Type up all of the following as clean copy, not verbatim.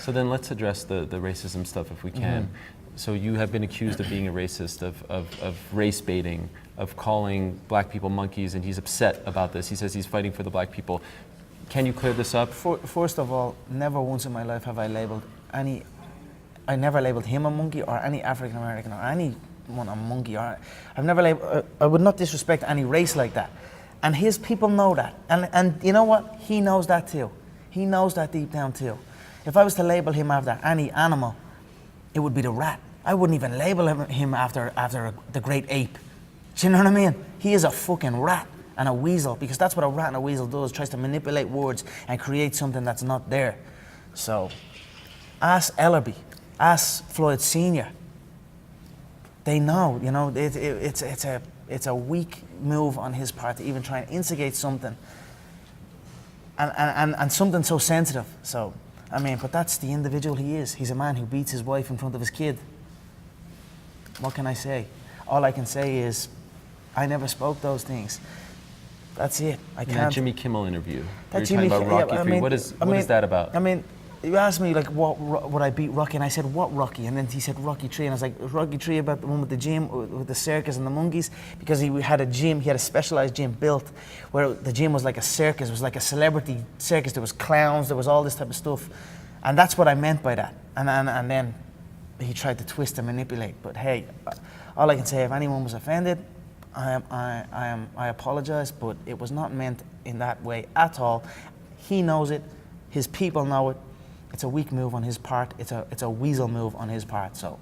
So then let's address the racism stuff if we can. So you have been accused of being a racist, of race baiting, of calling black people monkeys, and he's upset about this. He says he's fighting for the black people. Can you clear this up? First of all, never once in my life have I labeled I never labeled him a monkey or any African American or anyone a monkey. I've never labeled, I would not disrespect any race like that. And his people know that. And you know what? He knows that too. He knows that deep down too. If I was to label him after any animal, it would be the rat. I wouldn't even label him after the great ape. Do you know what I mean? He is a fucking rat and a weasel, because that's what a rat and a weasel does, tries to manipulate words and create something that's not there. So, ask Ellerby, ask Floyd Sr. They know, you know, it's a weak move on his part to even try and instigate something, and something so sensitive. So, I mean, but that's the individual he is. He's a man who beats his wife in front of his kid. What can I say? All I can say is, I never spoke those things. That's it. I can't. That Jimmy Kimmel interview. That You're Jimmy, talking about Rocky yeah, I 3. mean, What is that about? I mean, you asked me like, what would I beat Rocky, and I said, what Rocky? And then he said Rocky 3, and I was like, Rocky 3 about the one with the gym, with the circus and the monkeys? Because he had a gym, he had a specialized gym built where the gym was like a circus, it was like a celebrity circus. There was clowns, there was all this type of stuff, and that's what I meant by that. And then he tried to twist and manipulate. But hey, all I can say, if anyone was offended, I apologize, but it was not meant in that way at all. He knows it. His people know it. It's a weak move on his part. It's a weasel move on his part. So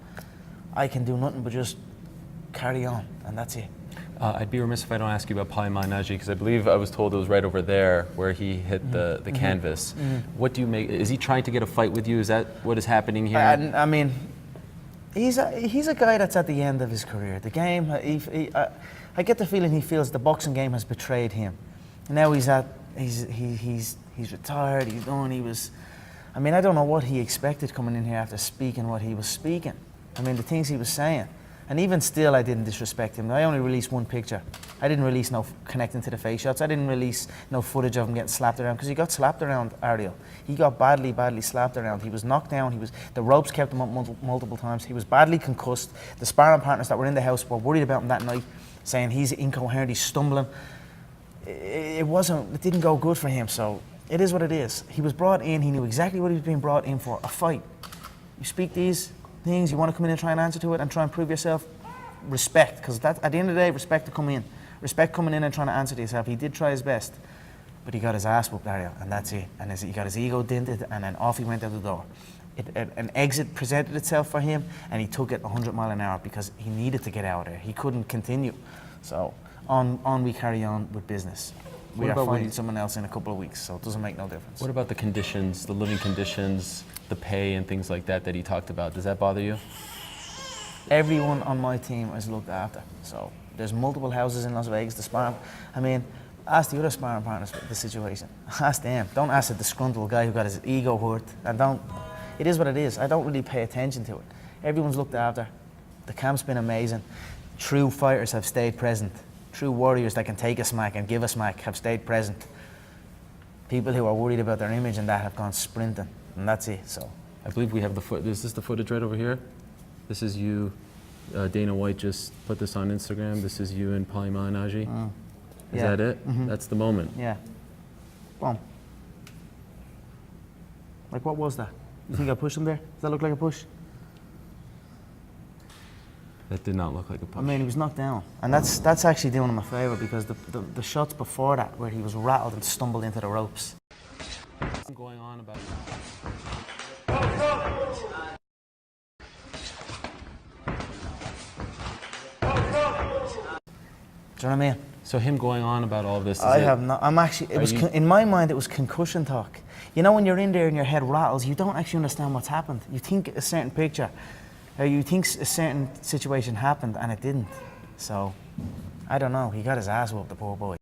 I can do nothing but just carry on, and that's it. I'd be remiss if I don't ask you about Paulie Malignaggi, because I believe I was told it was right over there where he hit the canvas. What do you make? Is he trying to get a fight with you? Is that what is happening here? I mean, he's a guy that's at the end of his career. The game, I get the feeling he feels the boxing game has betrayed him. Now he's retired. He's done. I mean, I don't know what he expected coming in here after speaking what he was speaking. I mean, the things he was saying. And even still, I didn't disrespect him. I only released one picture. I didn't release no connecting to the face shots. I didn't release no footage of him getting slapped around, because he got slapped around, Ariel. He got badly slapped around. He was knocked down. The ropes kept him up multiple times. He was badly concussed. The sparring partners that were in the house were worried about him that night, saying he's incoherent, he's stumbling. It didn't go good for him, so it is what it is. He was brought in, he knew exactly what he was being brought in for, a fight. You speak these things, you want to come in and try and answer to it and try and prove yourself, respect, because at the end of the day, respect to come in. Respect coming in and trying to answer to yourself. He did try his best, but he got his ass whooped, Ariel, and that's it. And he got his ego dented, and then off he went out the door. An exit presented itself for him, and he took it 100 miles an hour because he needed to get out of there. He couldn't continue. So on we carry on with business. We are fighting someone else in a couple of weeks, so it doesn't make no difference. What about the conditions, the living conditions, the pay and things like that he talked about? Does that bother you? Everyone on my team is looked after. So there's multiple houses in Las Vegas to sparring. I mean, ask the other sparring partners the situation. Ask them. Don't ask the disgruntled guy who got his ego hurt. It is what it is. I don't really pay attention to it. Everyone's looked after. The camp's been amazing. True fighters have stayed present. True warriors that can take a smack and give a smack have stayed present. People who are worried about their image and that have gone sprinting, and that's it. So I believe we have is this the footage right over here? This is you. Dana White just put this on Instagram. This is you and Paulie Malignaggi. Is that it? That's the moment. Yeah. Boom. Like, what was that? You think I pushed him there? Does that look like a push? That did not look like a push. I mean, he was knocked down. And that's actually doing him a favour, because the shots before that, where he was rattled and stumbled into the ropes. What's going on about Do you know what I mean? So him going on about all of this, in my mind, it was concussion talk. You know, when you're in there and your head rattles, you don't actually understand what's happened. You think a certain picture, or you think a certain situation happened and it didn't. So, I don't know, he got his ass whooped, the poor boy.